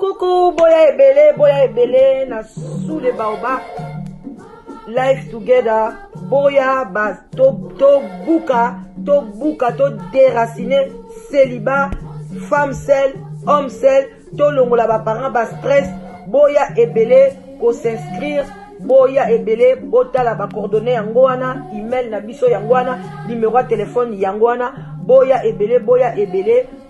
Coucou, boya ebele, na sous les baobab, life together, boya, bas, to buka, to déraciner, célibat, femme seule, homme seul, to longola ba parents, bas stress, boya ebele, ko s'inscrire, boya ebele, botala ba coordonnées yangoana, email na biso yangoana, numéro de téléphone yangoana, boya ebele,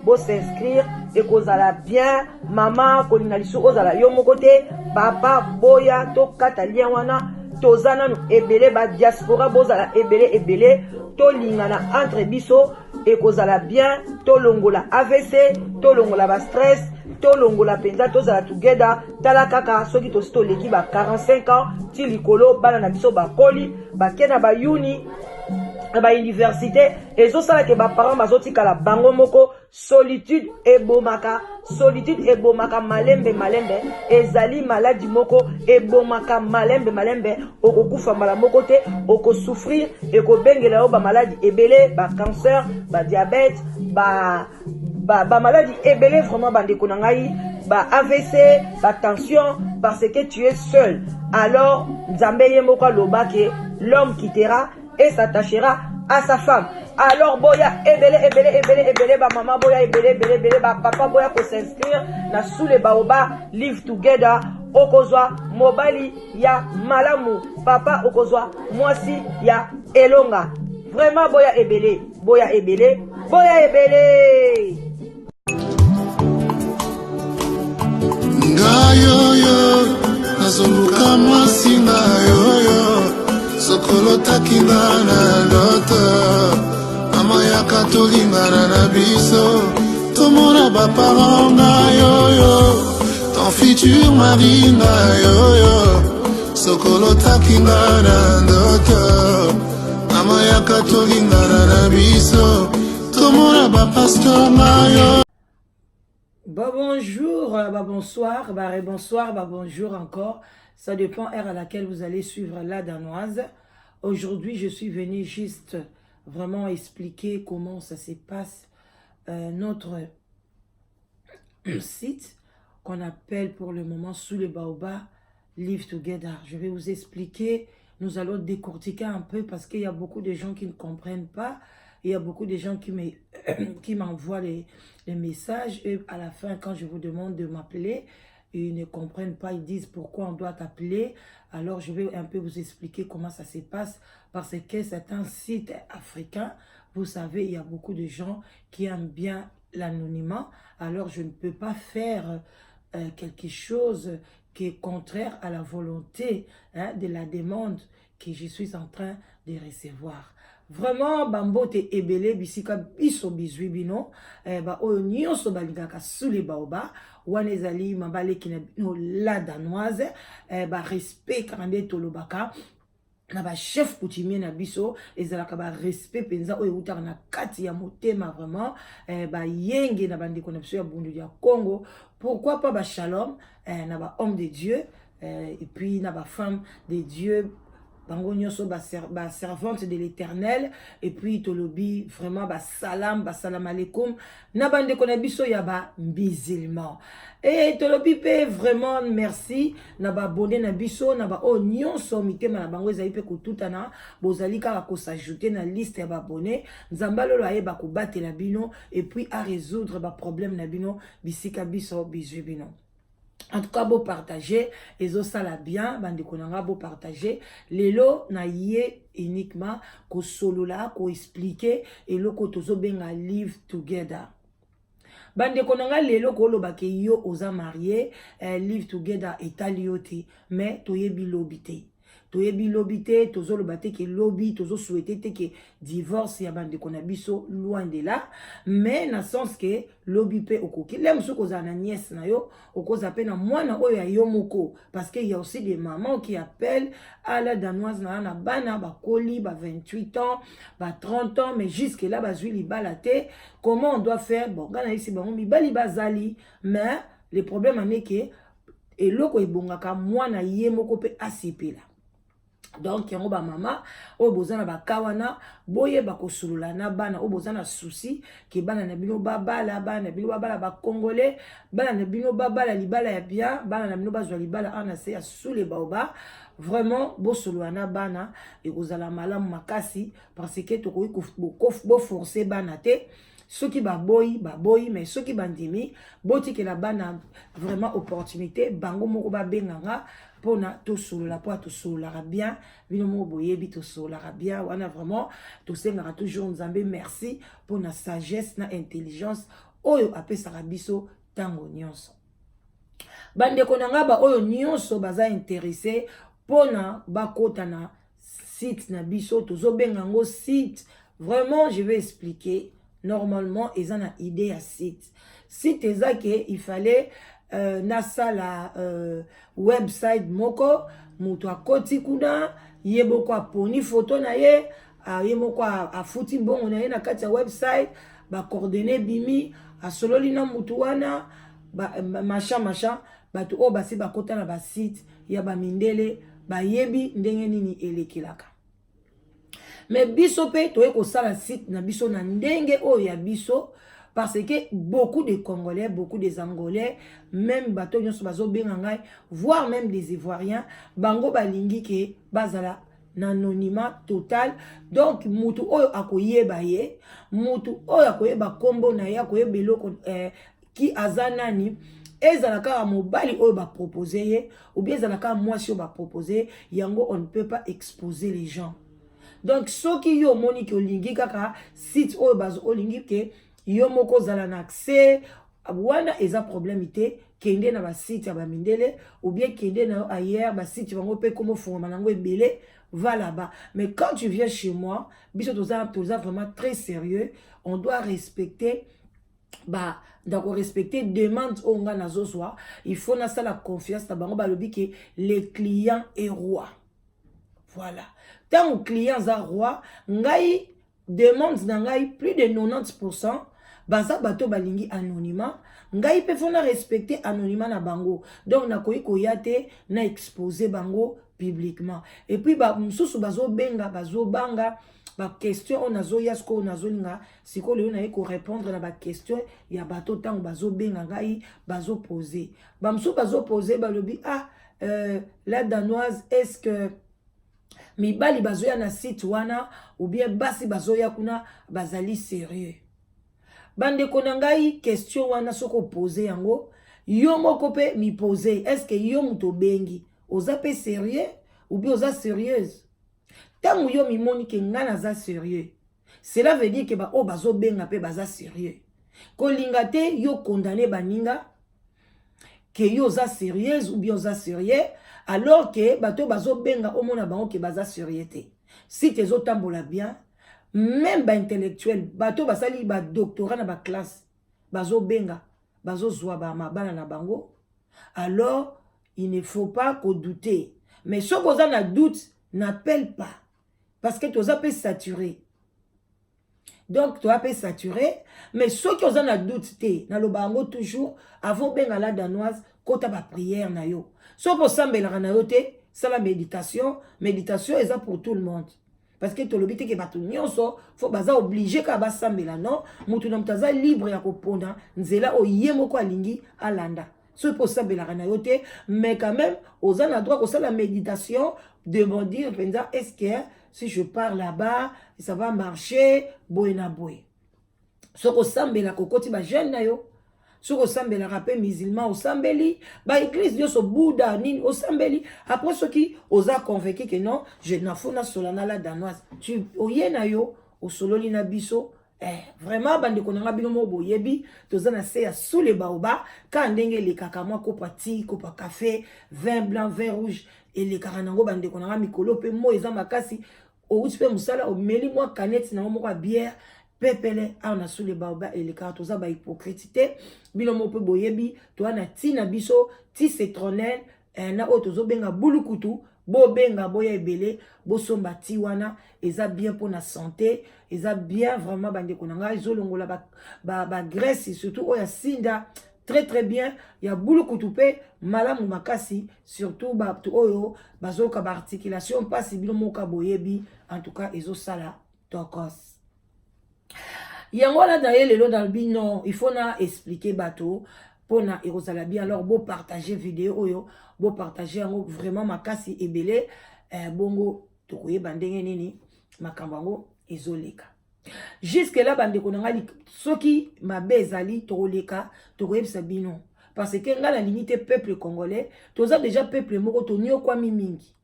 bo s'inscrire, et kozala bien, maman, kolinga lisu ozala yo moko te, papa, boya, to kata lien wana, tozana nu ebele, ba diaspora, bozala ebele, to lingana entre biso, et kozala bien, to longola AVC, to longola ba stress, to longola penza, tozala together, tala kaka, soki to leki ba 45 ans, ti likolo, bana na biso ba koli, ba kena ba uni, ba université, et zo sala ke ba parents bazoti kala bango moko, solitude ebomaka, malembe, ezali maladie moko, ebomaka malembe, okokufa mbala moko te, oko souffrir, eko bengela yo ba maladie ebele, ba cancer, ba diabète, ba maladie ebele, vraiment bandeko na ngai, ba AVC, ba tension, parce que tu es seul. Alors, Nzambe ye moko loba ke l'homme quittera et s'attachera à sa femme. Alors boya ebele, ba maman boya ebele, ba papa boya ko s'inscrire na sous les baobab, live together, okozwa mobali ya malamu, papa okozwa mwasi ya elonga. Vraiment boya ebele. Ngayo nazoluka mwasi ngayo sokolo takinga na ndoto mama yaka tolingana na biso tomona baparent ngayo ton futur mari ngayo sokolo takinga na ndoto mama yaka tolingana na biso tomona bapasteur ngayo. Bonjour, bonsoir, bonjour encore. Ça dépend heure à laquelle vous allez suivre la danoise. Aujourd'hui, je suis venue juste vraiment expliquer comment ça se passe notre site qu'on appelle pour le moment sous les baobab, Live Together. Je vais vous expliquer, nous allons décortiquer un peu parce qu'il y a beaucoup de gens qui ne comprennent pas. Il y a beaucoup de gens qui m'envoient les messages et à la fin, quand je vous demande de m'appeler, ils ne comprennent pas, ils disent pourquoi on doit t'appeler. Alors, je vais un peu vous expliquer comment ça se passe parce que c'est un site africain. Vous savez, il y a beaucoup de gens qui aiment bien l'anonymat. Alors, je ne peux pas faire quelque chose qui est contraire à la volonté de la demande que je suis en train de recevoir. Vraiment, bambote ebele bisika biso bizwi bino ba oyo nyonso balingaka sous les baobab wana ezali mabale ki na bino la danoise ba respect kande tolobaka na ba chef coutumier na biso ezalaka ba respect penza oyo utaka na kati ya motema vraiment ba yenge na bandeko na biso ya bundu ya Congo. Pourquoi pas ba shalom na ba homme de Dieu et puis na ba femme de Dieu bango nyonso ba servante de l'Éternel et puis tolobi vraiment ba salam alaikum na bande kona biso ya ba musulman et tolobi pe vraiment merci na ba abonné na biso na ba o nyonso mitema na bango ezali pe kotutana bozali kaka ko s'ajouter na liste ya ba abonné nzamba lolo ayeba ko batela bino et puis à résoudre ba problème na bino bisika biso bizwi bino. En tout cas, beau partager, et ça la bien, bande konanga beau partager. Lelo na yé uniquement ko solo la ko expliquer et lo ko tozo benga live together. Bande konanga lelo ko lo bake yo oza marié, live together etaliote, mais toye bilobité. toyebi lobi te tozoloba te ke lobi tozosouhaite te ke divorce ya bandeko na biso loin de là, mais na sens ke lobi pe okoki lem soki ozala na nièce na yo okoza pe na mwana oyo ya yo moko, parce que y a aussi des mamans qui appellent à la danoise na bana bakoli ba 28 ans ba 30 ans, mais jusque là bazwi libala te. Comment on doit faire? Bon gana isi bango mibali bazali, mais le problème en est que eloko ebongaka mwana ye moko pe asepela. Donc yango ba mama o bozana ba kawana boye ba kosulula na bana o bozana souci ke bana na bino babala bana bino babala ba congolais bana na bino babala libala ya bien bana na bino bazwa libala ana se ya sous les baoba. Vraiment bosulula na bana e kozala malamu makasi parce que to ko forcer bana te. Ceux qui baboyi, mais ceux qui bandimi, boti que la bana vraiment opportunité, bango moko ba benganga, pona to solo la poa to solo la bien, bino mo boyebi to solo la bien, wana vraiment to sengara toujours nzambe merci pour na sagesse na intelligence oyo apesa biso tango nyonso. Bande konanga ba oyo nyonso baza intéressé pona bakota na site na biso tozo bengango site. Vraiment je vais expliquer. Normalement, ils ont une idée à site. Site est il fallait nasa la website moko mutu akoti kuna yeboko aponi photo na ye yeboko a futi bon na ye na kati ya website ba coordonnées bimi a sololi na mutu wana machin batu o basi bakota na ba site ya ba mindele ba yebi ndenge nini elekelaka. Mais biso pe toye ko sala site na biso na ndenge o ya biso parce que beaucoup de Congolais, beaucoup des Angolais, même bato nyonso bazo bengangai, voire même des Ivoiriens, bango balingi ke bazala na anonymat total. Donc mutu oyo akoyeba ye, mutu oyo akoyeba kombo na ye akoyeba eloko ki azanani ezalaka mobali oyo ba proposer ye ou bien ezalaka mwasi oyo ba proposer yango on ne peut pas exposer les gens. Donc, ceux qui yo moni ki olingi kaka site oyo bazo olingi ke yo moko zala na accès wana eza problème ite kende na ba site ya ba mindele ou bien kende na ailleurs ba site bango pe komo fongama nango ebele va là-bas. Mais quand tu viens chez moi, biso toza vraiment très sérieux, on doit respecter donc respecter demande onga nazo soa, il faut na la confiance ta bango ba lobi ke les clients est roi. Voilà. Tant que client za roi, ngai demande na ngai plus de 90%, baza bato balingi anonymat, ngai pe fona respecter anonymat na bango. Donc na koyi koyate na exposer bango publiquement. Et puis ba msusu bazo banga ba question on azo yasko on azo linga siko le na ko répondre na ba question ya bato tant bazo benga ngai bazo poser. Ba msusu bazo poser ba lobi la danoise est-ce que mibali bazoya na site wana ou bien basi bazoya kuna bazali sérieux. Bande konangai question wana soko poser yango yo moko pe mi poser est-ce que yo muto bengi oza pe sérieux ou bien oza sérieuse. Tangu yo mi moni ke ngana za sérieux, cela veut dire que ba o bazo benga pe baza sérieux. Ko lingate yo condamné baninga que yo za sérieuse ou bien oza sérieux. Alors que bato bazo benga omona bango ke baza sérieuté. Si tes otambola bien, même ba intellectuel, bato basali ba doctorat na ba classe, bazo benga, bazo zwa ba mabana na bango. Alors, il ne faut pas qu'on doute. Mais si vous avez un doute, n'appelle pas. Parce que tu as peu saturé. Donc, tu as peu saturé. Mais ceux qui ont un doute, na lo bango toujours, avant benga la danoise, quand tu as prière na yo. So pour sambela na yote, c'est la méditation. Méditation est pour tout le monde. Parce que tu l'obité que batu nyonso, faut baza obligé ka ba sambela non, mutu na mtaza libre ya koponda, nzela o yemo ko alingi alanda. So pour sambela na yote, mais quand même, aux an a droit ko la méditation de me dire est-ce que si je pars là-bas, ça va marcher, boyna boy. So ko sambela kokoti ba jeune na yo. Sur au sambela rappel musulman au sambeli ba église Dieu au Bouddha nini au sambeli après ceux qui osa convaincu que non je na fona solana la danoise tu oyena yo au sololi na biso vraiment bande konanga bino mo boyebi tozana se sous les baoba quand ndenge les kakama ko pati ko pa café vin blanc vin rouge elekaka nango bandeko nanga mikolo pe mo eza makasi outi pe musala omeli mwa canette nango moko ya bière pepele awa na sous le baoba elekaka toza ba hypocrite te bino mo pe boyebi toa na tina biso ti citronelle na oyo tozobenga bulukutu bobenga boya ebele bosomba ti wana eza bien pour na santé eza bien vraiment bandeko nanga ezolongola ba graisse surtout oya sinda très bien ya bulukutu pe malamu makasi surtout ba oyo bazoka ba articulation pasi bino moka boyebi en tout cas ezosala tokos yango wana na ye lelo dans bino il faut na expliquer bato pona ekozala bien alors beau partager vidéo oyo beau partager yango vraiment makasi ebele bongo tokoyeba ndenge nini makambo yango ezoleka jusque là bandeko na ngali soki mabe ezali tokoleka tokoyebisa bino parce que nga na limite peuple congolais toza déjà peuple moko toniokwami mingi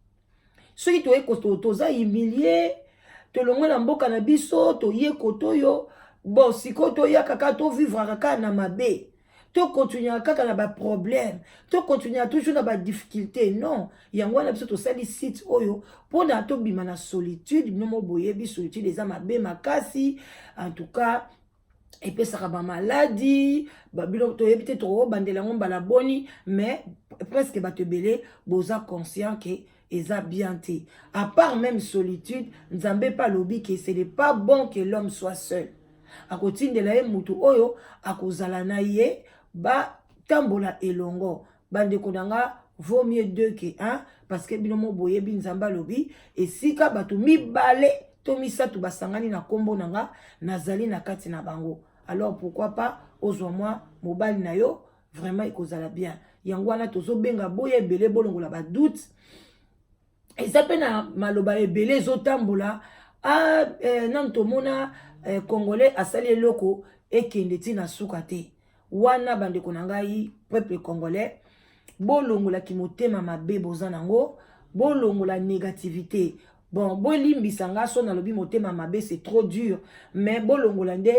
soki toza humilié tolongwe na mboka na biso toye kotoyo bon siko toya kaka to vivre kaka na mabe to continuer kaka na ba problème to continuer toujours na ba difficulté non yango wana biso to sali site oyo pona to bima na solitude bino boyebi solitude eza mabe makasi en tout cas et puis ça ba maladie ba bino to yebi te to bandela ngomba la boni mais presque ba te belé boza conscient que eza bien te à part même solitude nzambe pas lobi que ce n'est pas bon que l'homme soit seul akotindela ye mutu oyo akozala na ye ba tambola elongo bandeko nanga vaut mieux deux que un parce que binomo boyebi nzamba lobi esika bato mibale to misatu basangani na kombo nanga nazali na kati na bango alors pourquoi pas ozwa moi mobali na yo vraiment ekozala bien yango wana tozobenga boye ebele bolongola ba doute eza pe na maloba ebele ezotambola nantomona congolais asali eloko ekende ti na suka te wana bandeko na ngai peuple congolais bolongola ki motema mabe boza nango bolongola négativité bon bolimbisa nga so na lobi motema mabe c'est trop dur mais bolongola nde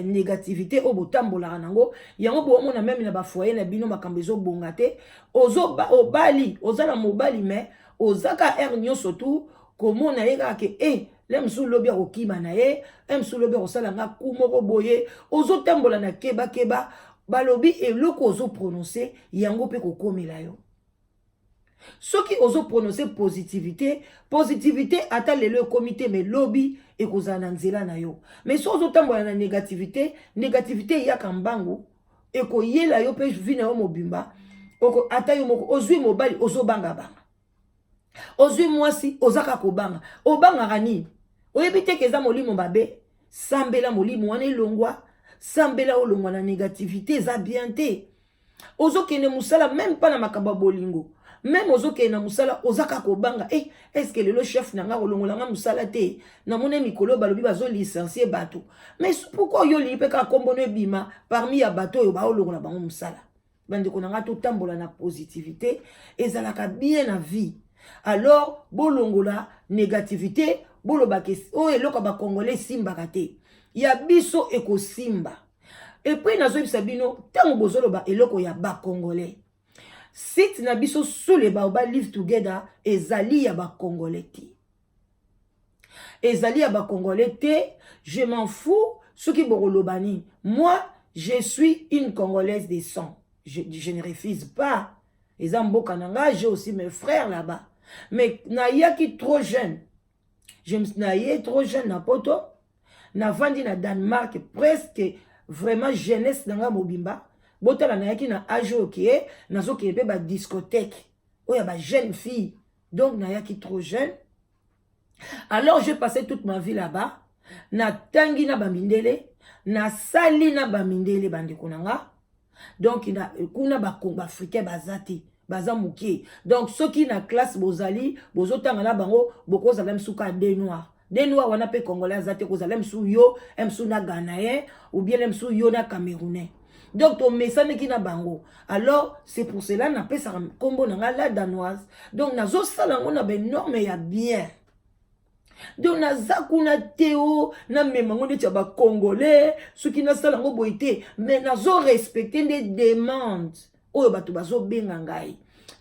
négativité o botambolaka nango yango bomona même na bafoyer na bino makambo ezobonga te obali oza na mobali mais ozaka air nyonso tu komona ye kaka ke lem sou lobi akokima na ye msu lobi akosala nga ku moko boye ozotambola na keba balobi eloko ozoprononce yango mpe kokomela yo soki ozoprononce positivité ata lelo ekomi te me lobi ekozala na nzela na yo mais so ozotambola na négativité eyaka mbangu ekoyela yo mpe vi na yo mobimba ata yo moko ozwi mobali ozobangabanga ozwi mwasi ozaka kobanga obangaka nini oyebi te ke eza molimo mabe sambela molimo wana elongwa sambela olongwa na négativité eza bien te ozokende musala même pas na makambo ya bolingo même ozokende na musala ozaka kobanga est-ce que lelo chef nanga kolongola nga musala te na mone mikolo balobi bazo licencier bato mais pourquoi yo lipe ka kombono ebima parmi ya bato yo ba olongola bango musala bandeko nanga to tambola na positivité ezalaka bien na vie alors bolongola négativité boloba ke o eloko ba congolais simbaka te ya biso ekosimba et puis nazoyebisa bino tango bozoloba eloko ya ba congolais site na biso sous le baoba live together ezali ya ba congolais te ezali ya ba congolais te je m'en fous ce qui borolobani moi je suis une congolaise de sang je ne refuse pas eza mboka nanga j'ai aussi mes frères là-bas mais nayaki trop jeune naye trop jeune na poto na vandi na Danemark presque vraiment jeunesse nanga mobimba botala nayaki na âge oké nazokende pe ba discothèque oya ba jeune fille donc nayaki trop jeune alors j'ai passé toute ma vie là-bas na tangi na bamindele na sali na bamindele bandeko nanga donc na kuna ba Congo africain bazati baza mukie donc soki na classe bozali bozotanga na bango bokozala msuka des noirs wana pe congolais azate kozala msu yo msu na ghanéen ou bien msu yo na camerounais donc to mesane ki na bango alors c'est pour cela na pesa kombo na la danoise donc nazo sala ngona ben norme ya bien donc naza kuna teo na memango de ba congolais soki na sala ngo boité mais nazo respecter des demandes oyo bato bazo benga ngai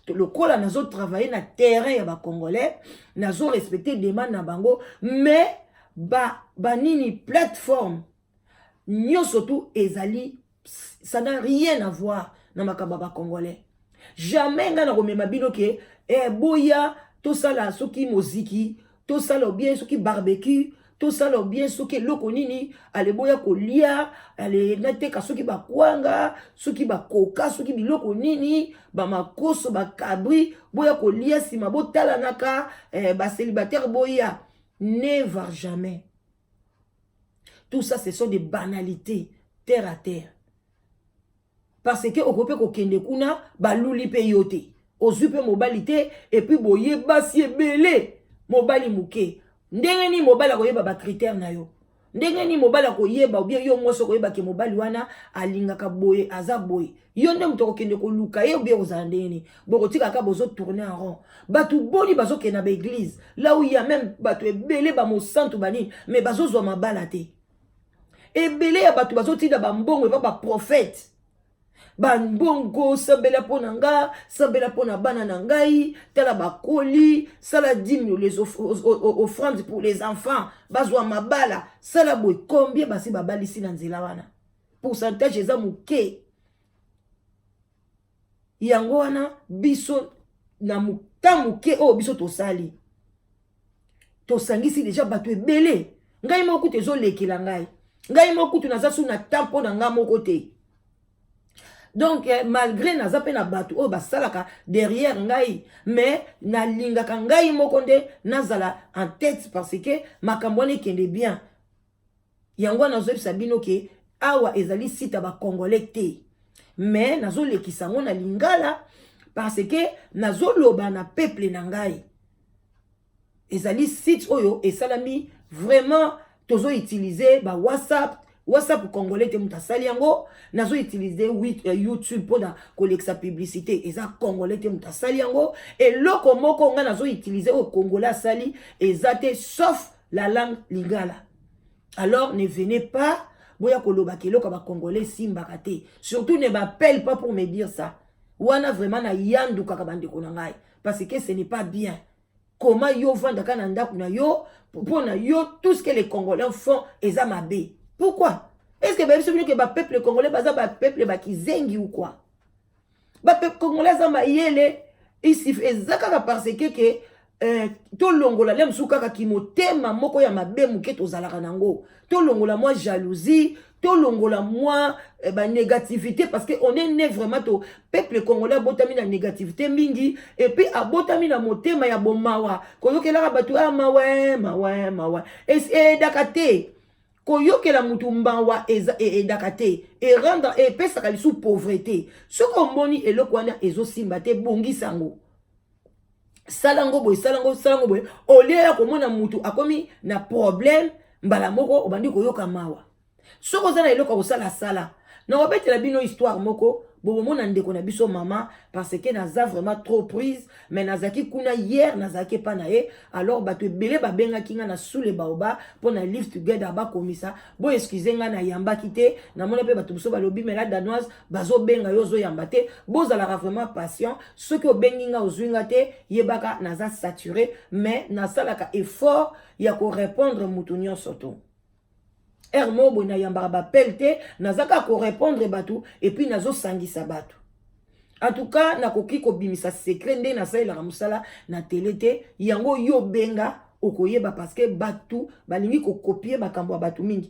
le kola nazo travailler na terrain ya ba congolais nazo respecter demande na bango mais nini plateforme nyonso tout ezali ça n'a rien à voir na makamba ba congolais jamais nga na komema bino ke boya to sala soki moziki to sala bien soki barbecue to sala bien soki loko nini ale boya kolia ale nateka soki bakwanga soki bakoka soki biloko nini ba makoso ba cabri boya kolia sima botala naka ba célibataire boya never jamais. Tout ça ce sont des banalités terre à terre. Parce que okope ko kende kuna baluli pe yote ozupe mobilité et puis boye basi ebele mobali muke ndenge ni mobali akoyeba ba critère na yo ndenge ni mobali akoyeba ou bien yo moso koyeba ke mobali wana alingaka boye aza boye yo nde muto kokende ko luka ye ou bien ozandeni bokotika ka bozo tourner en rond batu boni bazo ke na ba église là où il y a même batu ebele ba mo santu bani mais bazo zo mabala te ebele ya batu bazo tida ba mbongo ba prophète banbongo sabela pona nga sabela pona bana na ngai tala bakoli sala 10 000 les offrandes pour les enfants bazwa mabala sala boy combien basi babali si na nzela wana pourcentage eza muke yango wana biso na muke o biso tosali tosangisi déjà batu ebele ngai moko tezo lekela ngai moko tunaza su na tempo na nga moko te. Donc malgré naza pe na batu o basalaka derrière ngai mais na lingaka ngai mokonde nazala en tête parce que makambone kende bien yango nazo sabino ke awa ezali sita ba congolais te mais nazo lekisa ngo na lingala parce que nazo loba na peuple na ngai ezali site oyo esalami vraiment tozo utiliser ba WhatsApp congolais te mutasali yango nazo utiliser YouTube pour la collecte publicité eza congolais te mutasali yango et loko moko nga nazo utiliser au congolais sali ezate sauf la langue lingala. Alors ne venez pas boya koloba keloko ba congolais simbaka te surtout ne m'appelle pas pour me dire ça wana vraiment na yandu kaka bandeko na ngai parce que ce n'est pas bien. Comment yo vandaka na ndaku na yo pour na yo tout ce que les congolais font eza mabe. Pourquoi? Est-ce que le peuple congolais est peuple kizengi ou quoi? Le peuple congolais est ici parce que to longola lem sukaka kimotema moko ya mabe muke tozalaka nango. To longola moi jalousie, to longola moi négativité parce que on est né vraiment to peuple congolais botami na négativité mingi et puis abotami na motema ya bomawa. Koyokela batu mawa. Et dakate koyokela mutu mbawa edakate et rendre et pesaka lisu pauvreté soko mboni eloko wana ezosimba te bongisango salango boy olia komona mutu akomi na problème mbala moko obandi koyoka mawa soko zana eloko kosala sala na obetela bino histoire moko bomona ndeko na biso mama parce que naza vraiment trop prise mais nazaki kuna hier nazaki pa na ye alors bato ebele babenga kinga na sous le baoba pour na live together ba komisa bo excuse nga na yamba kite na mona pe bato biso balobi mais la danoise bazo benga yo zo yamba te bozala vraiment patient ce que obenginga ozwinga te yebaka naza saturé mais nasalaka effort ya ko répondre mutunyo soto Hermo na yambara ba pelte nazaka ko répondre batu et puis nazo sangisa batu. En tout cas nakoki ko bimisa secret nde na saila musala na telete yango yo benga okoyeba parce que batu balingi ko copier bakambo batu mingi.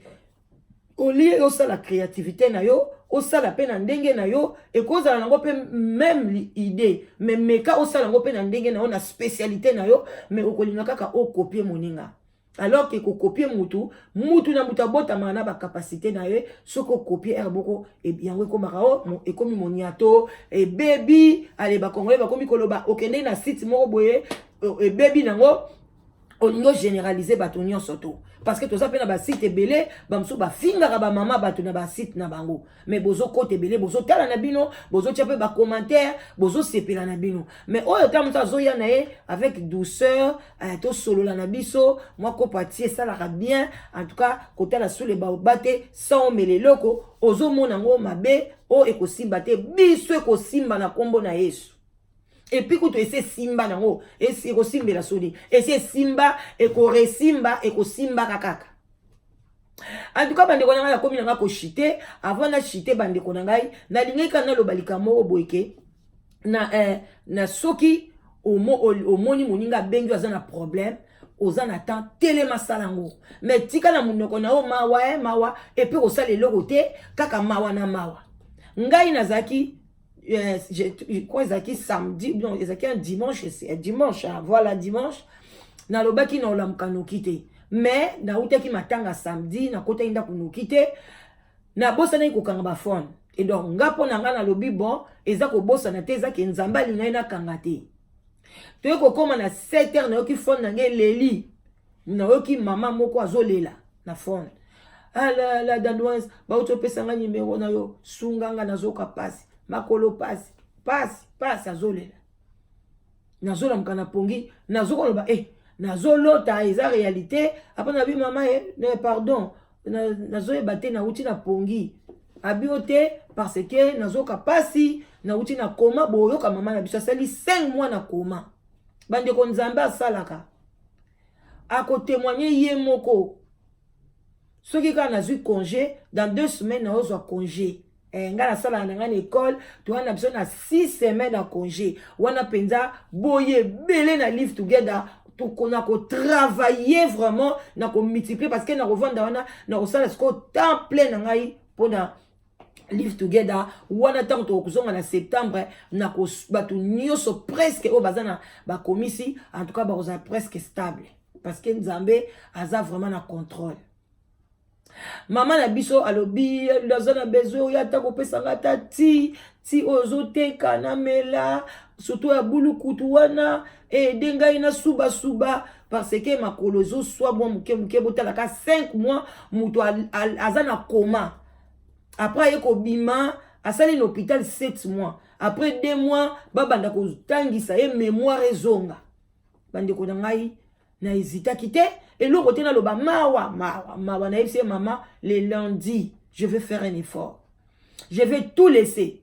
Olie yo sala créativité na yo, o sala pe na ndenge na yo et kozala nango pe même idée mais meka o sala ngo pe na ndenge na yo na spécialité na yo mais okolinga kaka o copier moninga. Alors que copier mutu na muta bota mana ba capacité na ye soko copier herboko et bien we komara et comme moniato et baby allez ba congolais ba komi koloba okende na site moko boye et baby nango on généraliser batonyon soto parce que tout ça pe na ba site belé ba mso ba finga ba mama bato na ba site na bango mais bozo côté belé bozo tala na bino bozo tiape ba commentaire bozo sepela na bino mais oyo tamuta zo ya na ye avec douceur to solo la na biso moi ko patie ça la bien en tout cas côté la sous les baobate sans mele loko ozo mona ngo mabe o ekosimba te biso ekosimba na kombo na Yesu et puis kuto ese simba nango esi ko simbela soni ese simba e ko resimba e ko simba kakaka. En tout cas bande ko nanga komi nanga ko chiter avant na chiter bande ko nanga na lingi kana lo balika mo boyeke na soki au moni moninga bengi azana problème ozana temps telema salango mais tika na munoko na o mawa et puis osala eloko te kaka mawa na mawa ngai nazaki je crois zaki samedi non ezaki un dimanche c'est dimanche voilà dimanche na lobaki na olamuka noki te mais na utaki matanga samedi na kota inda kunoki te na bosa na kokanga ba phone et donc ngapo na nga na lobi bon eza ko bosa na te eza ke nzamba linga ina kanga te to ko koma na 7h na yoki phone na nge leli na yoki mama moko azolela na phone la danoise ba utopesa nga numéro na yo sunganga nazoka pasi makolo pasi azolela nazola mkana pongi nazoko loba nazolota eza réalité après na bi mama pardon nazoyeba te na uti na pongi abiote parce que nazoka pasi na uti na koma boyoka mama na biso sali 5 mois na koma bande ko nzambe asalaka ako témoigner ye moko soki ka nazui congé dans 2 semaines na ozwa congé nga na sala na ngana école to wana biso na 6 semaines à congé wana penza boye belé na live together to kona ko travailler vraiment na ko multiplier parce que na revendre wana na ko sala sko temps plein na ngai pona live together wana tant to kozonga na septembre na ko batu nyoso presque o bazana ba komisi en tout cas ba oza presque stable parce que Nzambe aza vraiment na contrôle. Maman na biso alobi lazana besoin ya ta ko pesa ngata ti ozote kana mela surtout ya bulu kutu wana denga ina suba parce que makolo zo soit bon muke botala ka 5 mois muto azana coma après yeko bima asali l'hôpital 7 mois après 2 mois babanda ko tangisa ye mémoire ezonga bande ko ngai na hésita quitter et l'autre côté na loba mawa na epsi maman le lundi je vais faire un effort je vais tout laisser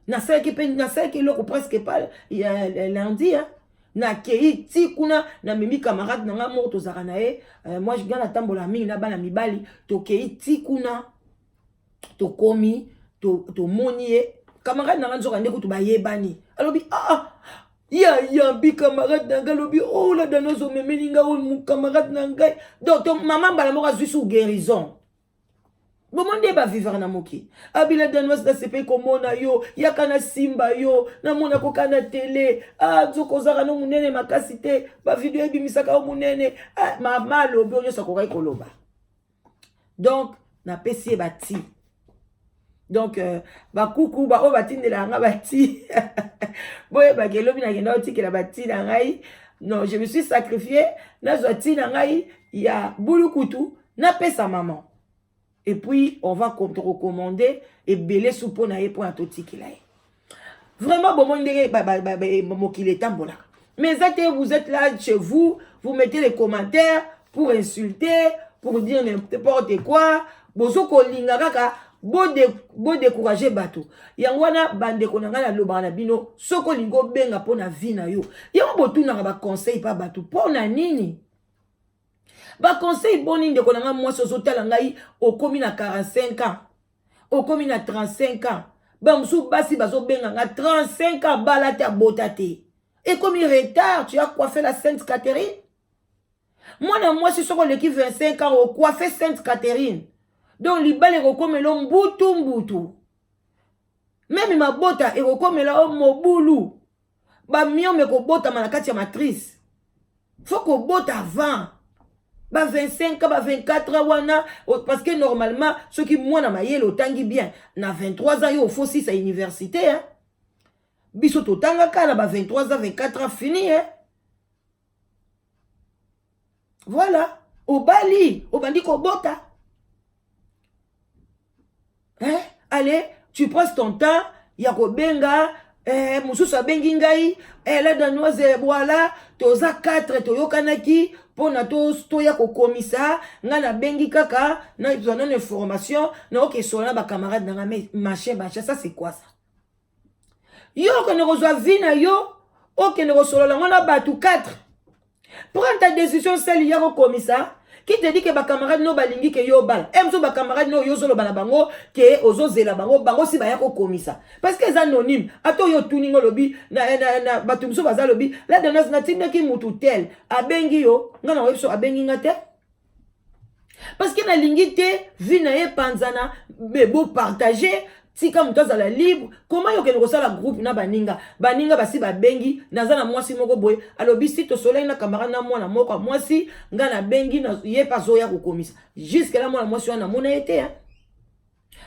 na ça qui l'autre presque pas lundi hein na kei ti kuna na memi camarade na nga moto zaka na moi je gana tambola mingi na bana mibali to kei ti kuna to komi to monie camarade na nga nzoka ndeko to bayebani alobi ya bi camarade na nga lobi oh la danozo memeli nga mon camarade na nga donc maman bala moka zui sous guérison bomande ba vivre na moki abila danoise da sepe komona yo yakana simba yo na mona ko kana télé nzoko zaka no munene makasi te ba video ebimisaka munene mama lobi onyo sakokai koloba donc na pesi bati donc bakuku ba o batindela nga bati boye ba kelobi na kenda otikela bati na ngai non je me suis sacrifié na zoti na ngai ya bulukutu na pesa maman et puis on va recommander et belé soupo na ye pour atotikela ye vraiment bon ndenge mokile tambola mais vous êtes là chez vous mettez les commentaires pour insulter pour dire n'importe quoi bozo ko linga kaka bo décourager bato yangwana bande konanga na loba na bino soko lingo benga pona vie na yo yango botuna ba conseil pa bato pona nini ba conseil boni ndeko nanga mwasi ozotala ngai okomi na 45 ans okomi na 35 ans ba musu basi bazo benga nga 35 ans balate abota te et comme il retard tu as coiffé la Sainte Catherine moi na mwasi soko leki 25 ans au coiffé Sainte Catherine. Donc, libale rekomelo mbutu. Même ma bota e rekomela o mobulu. Ba mio me ko bota manakati ya matrice. Faut ko bota avant. Ba 25 ans, ba 24 ans wana parce que normalement ceux qui moi na mayelo tangi bien na 23 ans yo faut 6 à université hein. Biso to tanga kana ba 23 ans 24 ans fini hein. Voilà, au bali, au bandi ko bota. Hein? Allez, tu passes ton temps, yako benga, mususa bengi ngai, la danoise voilà, toza 4 toyokanaki, pona to yako komisa, ngana bengi kaka, na besoin d'une information, na ok sola ba camarade na machin, ça c'est quoi ça? Yo ko ne reçoit vie na yo, Ok, ne resolo la ngona batu 4. Prends ta décision celle hier au commissaire. Qui te dit que ba camarade no balingi ke yo bal. Emso ba camarade no yo solo bana bango ke ozo zela bango bango si ba ya ko komisa. Parce que c'est anonyme. Ato yo tuningo lobi na batumso baza lobi. La danas na tinda ki mutu tel. Abengi yo ngana webso abengi ngate. Parce que na lingi te vi na ye panzana bebo partager. Si comme toi la libre, comment yo kene kosala groupe na baninga basi babengi nazana mwasi moko boye alobi si to soleil na camarade na mwana moko mwasi nga na bengi na ye pas zoya ko komisa jusque là mwana mwasi wana mona été hein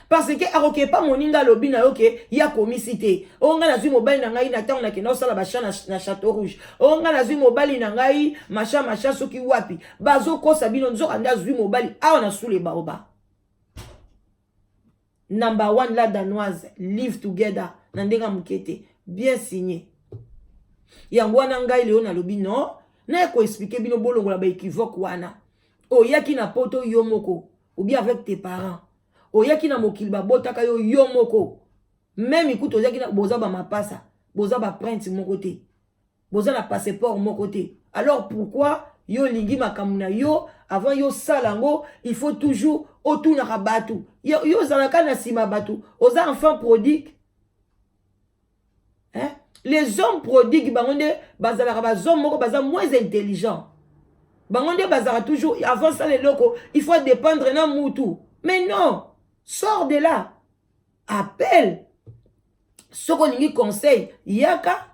parce que aroke pas moninga lobi na yoke ya komisité o nga na zwi mobile na ngai na tango na kena osala basha na Château Rouge o nga na zwi mobile na ngai macha soki wapi bazo kosa bino nzoka nda zwi mobile awa na sule baoba. Number 1 la danoise, live together, nandenga mukete, bien signé. Yangwana ngai leo na lobi non, na ko expliquer bino bolongo la ba équivoque wana. O yaki na poto yomoko, ou bien avec tes parents. O yaki na mokili ba botaka yo yomoko. Même écoute o yaki na boza ba mapasa, boza ba print mon côté. Boza na passeport mon côté. Alors pourquoi yo lingi makamuna yo avant yo salango, il faut toujours autour na batu. Yo zalaka na sima batu. Aux enfants prodigues. Hein? Les hommes prodigues, bangonde bazalaka bazom moko baza moins intelligents. Bangonde bazara toujours avant ça les locaux, il faut dépendre na mutu. Mais non, sors de là. Appelle. Soko ningi conseil, yaka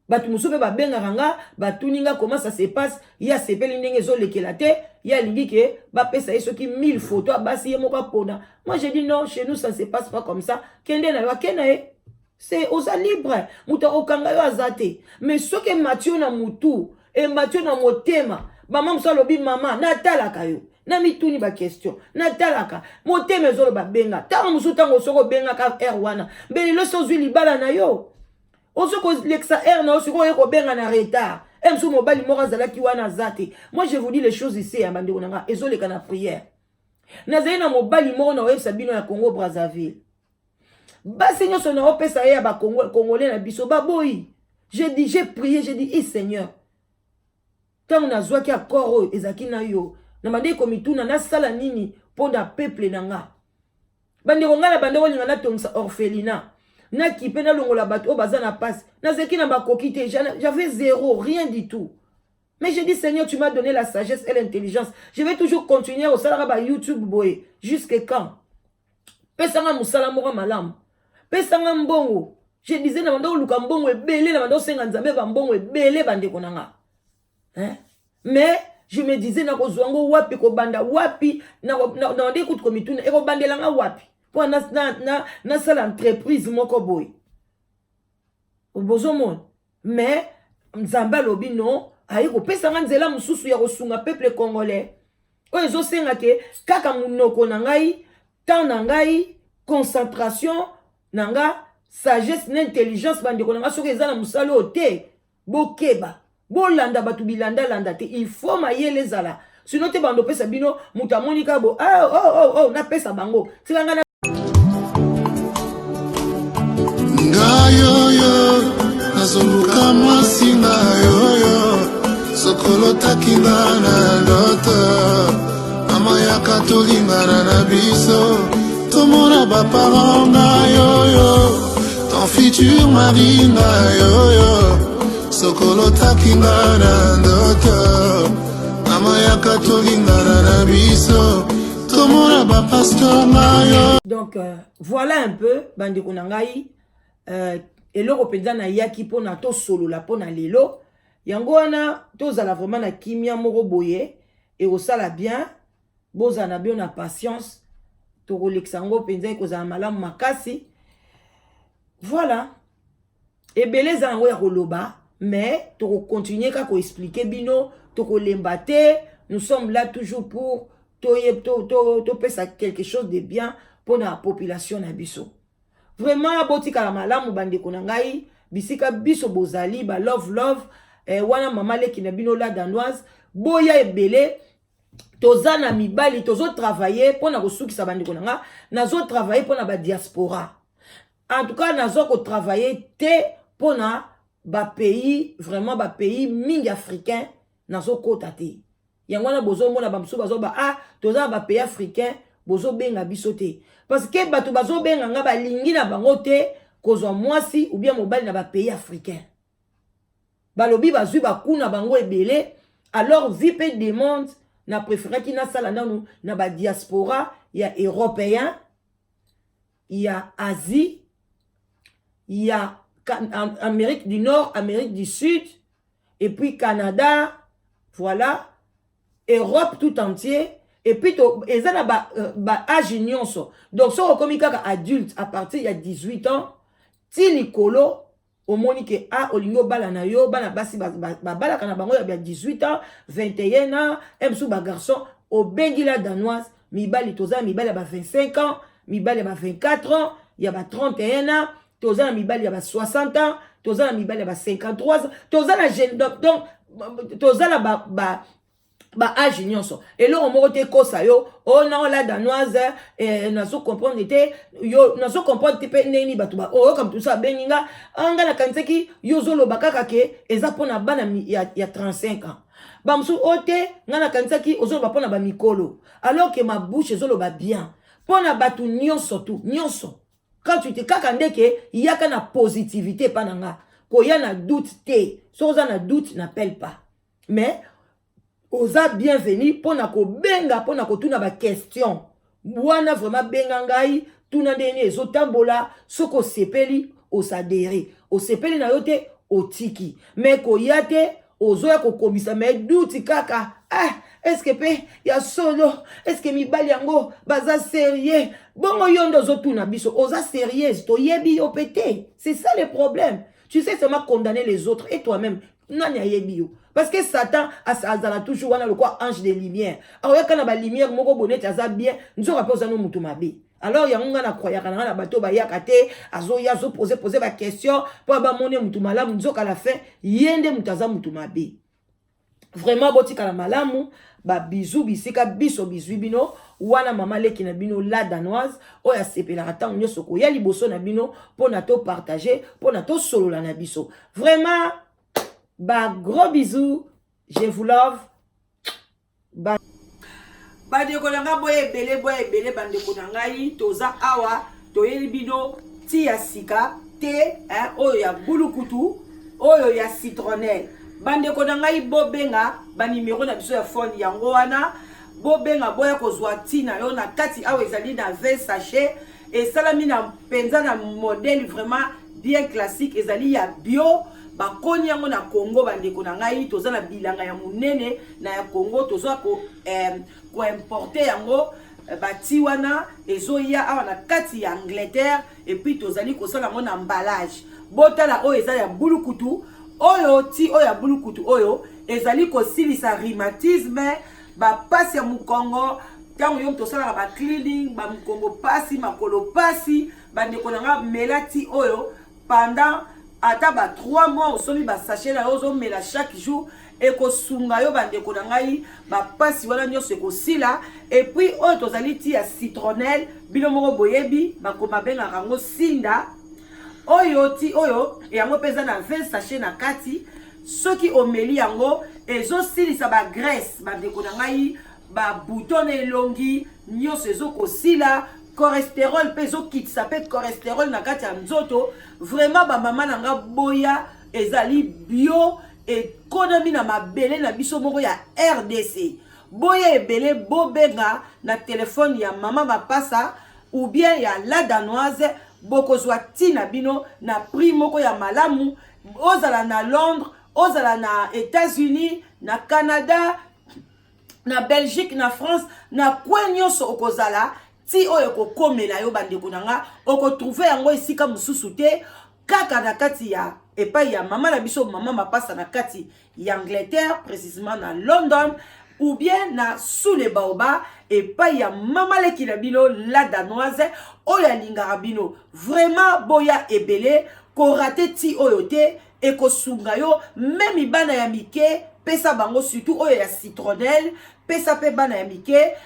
batu musupe ba benga ranga, batu ninga comment ça se passe, ya sepeli ndenge zo lekelate, ya lingi ke ba pesa yeso ki 1000 photos basi ye moko pona. Moi j'ai dit non, chez nous ça ne se passe pas comme ça. Kende na wa kenae. C'est aux libre. Muta okanga yo azate. Mais ce que Mathieu na mutu et Mathieu na motema, maman msa lobi mama na talaka yo. Na mituni ba question. Na talaka. Motema zo ba benga. Tanga musu tango soko benga ka erwana. Beli lo so zwi libala na yo. Oso ko lexa er na osiko eko benga na retard. Emso mobali moko zalaki wana zate. Moi je vous dis les choses ici ya bande onanga ezoleka na prière. Nazali na mobali moko na websa bino ya Congo Brazzaville. Basi nyoso na opesa ya ba Congolais na biso baboyi. J'ai prié, j'ai dit Seigneur. Tant on a zwa ki akoro ezaki na yo. Na mande komituna na sala nini ponda peuple nanga. Bande konga na bande wolinga na tongsa orphelinat. Na kipe na longola bato o baza na passe. Na zeki na bakokite, j'avais zéro, rien du tout. Mais j'ai dit Seigneur, tu m'as donné la sagesse et l'intelligence. Je vais toujours continuer au salariat YouTube boy jusqu'à quand? Pesanga musala mora malam. Pesanga mbongo. Je disais na mando luka mbongo ebele na mando senga nzambe ba mbongo ebele bande konanga. Hein? Mais je me disais na kozwango wapi ko banda wapi na ndé kutu komituna e ko bandelanga wapi. Pour na sala entreprise moko boy. Obozomon. Mais nzamba lobi non, ayi ko pesanga nzela mususu ya kosunga peuple congolais. O ezo senga ke kaka munoko na ngai, temps na ngai, concentration nanga, sagesse n'intelligence bande konanga soki ezana musalo te, bokeba. Bolanda batu bilanda landa te, il faut mayele zala. Sinon te bando pesa bino muta monika bo na pesa bango. Silanga ngayo azoluka masinga yo sokolo takinga na loto mama ya katolingana na biso tomona baparent ngayo ton futur mari ngayo sokolo takinga na loto mama ya katolingana na biso tomona bapasteur ngayo. Donc voilà un peu bandi kunangai eloko penza na yaki pona to solo la pona lelo yango wana tozala vraiment na kimia moko boye et osala bien boza na bien na patience to kolexango penza ekozala malamu makasi. Voilà ebeleza yango ya koloba mais to continuer ka ko expliquer bino to kolemba te. Nous sommes là toujours pour to pesa quelque chose de bien pour la population na biso. Vraiment botika la malamu bande konangai bisika biso bozali ba love wana mama leki na bino la danoise boya ebele tozana mibali tozo travailler pour na kosukisa bande konanga nazo travailler pour na ba diaspora. En tout cas nazo ko travailler te pour na ba pays vraiment ba pays mingi africain nazo kota te yango na bozo mona ba msusu bazo ba ah toza ba pays africain bozo benga biso te parce que bato bazo benga nga balingi na bango te kozwa mwasi ou bien mobali na ba pays africain balobi bazwi bakuna bango ebele alors vipe demande na préféré ki na sala nanu na ba diaspora ya européen ya Asie ya Amérique du Nord, Amérique du Sud, et puis Canada, voilà, Europe tout entier, et puis ils ont ba âge nyonso. Donc si on comme adulte à partir il y a 18 ans, ti likolo au monique a olingo bala na yo bana basi bala kana bango ya 18 ans, 21 ans, emsou ba garçon au bengi la danoise, mibali toza mibali ba 25 ans, mibali ba 24 ans, il y a ba 31 ans. Toza na mibali ya 60 ans, toza na mibali ya 53 ans, toza na jeune donc toza na ba âge nyonso. Et là on mote kosa yo, oh non la danoise na so comprendre te yo na so comprendre te pe neni batu ba oh comme tout ça beninga anga na kanseki yo zolo bakaka ke eza pona bana ya 35 ans. Bamsu ote ngana kanseki ozolo ba pona ba mikolo. Alors que ma bouche ezolo ba bien. Pona batu nyonso tout, nyonso. Quand tu te kakandeke, il y a qu'une positivité, pananga. Quand il y a un doute, si on a un doute, n'appelle pas. Mais, osa bienvenue, pour na ko benga, pour na ko tuna ba question. Wana vraiment benga ngai, tuna dene, zotambola, soko sepeli, osadere. O sepeli na yote, o tiki. Mais ko yate, ozoya ko komisa, mais doute kaka, est-ce que y a solo, est-ce que mi baliango, baza sérieux, bon yondo zotuna biso, oza sérieuse, to yebi yo pété. C'est ça le problème. Tu sais seulement condamner les autres et toi-même, nani a yebi yo. Parce que Satan a toujours wana le quoi ange de lumière. Alors ya kana ba lumière moko bonete aza bien, nzo rappelle za no mutu mabe. Alors ya nga na croya kana na bato ba yakate, azo yazo poser ba question, pour ba mone mutu malamu nzo ka la fin, yende mutaza mutu mabe. Vraiment boti kala malamu ba bisou bisika biso bisou bino wana mama leki na bino la danoise oya sepela atang nyoso ko ya liboso na bino pona to partager pona to solo la na biso. Vraiment ba gros bisous, je vous love. Ba ndeko nanga boye ebele bandeko nangai toza awa toyeli bino ti ya sika te oyo ya bulukutu oyo ya citronnelle. Bandeko na ngai bobenga ba numéro na biso ya phone yango wana bobenga boya kozwa tina yo na kati awa ezali na 20 sachets et salami na penza na modèle vraiment bien classique ezali ya bio ba koni yango na Congo. Bandeko na ngai toza na bilanga ya munene na ya Congo toza ko importer yango bati wana ezoya awa na kati ya Angleterre et puis tozali kosala ngo na emballage botala oyo ezali ya bulukutu oyo ti oyo ya bulukutu oyo ezali kosilisa rhumatisme ba pasi ya mukongo tango yo tosala ba cleaning ba mukongo pasi makolo pasi bandeko nanga melati oyo pendant ata ba 3 mois osomi ba sachet na yo zo mela chaque jour et kosunga yo bandeko nanga ba pasi wana nyonso ekosila et puis oyo tozali ti ya citronnelle bino moko boyebi bakoma benga rango sinda oyo ti oyo yango pesa na 20 sachets na kati soki omeli yango ezo silisa ba graisse bandeko na ngai ba bouton elongi nyonso ezo kosila cholestérol peso kitsa pe cholestérol na kati ya nzoto. Vraiment ba mama na nga boya ezali bio et konomi na mabele na biso moko ya RDC boya ebele bobenga na téléphone ya mama mapasa ou bien ya la danoise bokozwa tina bino na prix moko ya malamu ozala na Londres ozala na États-Unis na Canada na Belgique na France na kwenyoso okozala ti oyo kokomela yo bandeko nanga okotrouver yango esika mususu te kaka na kati ya epai ya mama na biso mama mapasa na kati ya Angleterre précisément na London ou bien na sous les baobas epai ya mama leki na bino la danoise oyo alingaka bino. Vraiment boya ebele ko rate ti oyo te e ko sunga yo même bana ya mike pesa bango surtout oyo ya citronnelle pesa pe bana ya mike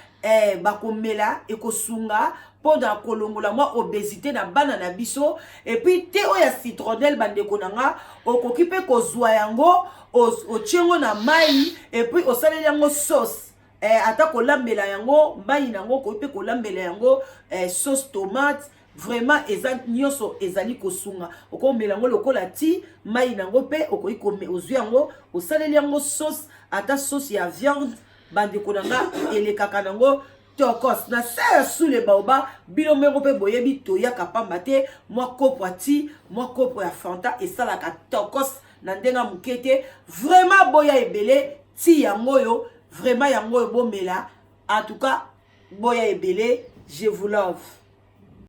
bakomela ekosunga pendant kolongola moi obésité na bana na biso et puis te oya citronnelle bandeko nanga okoki pe kozwa yango otiengo na mai et puis osaleli yango sauce ata kolambela yango mai nango okoki pe kolambela yango sauce tomate vraiment eza nyonso ezali kosunga okomela yango lokola ti mai nango pe okoki ozwi yango osaleli yango sauce ata sauce ya viande bandeko nanga elekaka nango tokos na sa sous le baoba bino meko pe boyebi toyaka pamba te mwa kopo ati mwa kopo ya fanta esalaka tokos na ndenga mukete vraiment boya ebele ti yango yo vraiment yango yo bomela en tout cas boya ebele je vous love.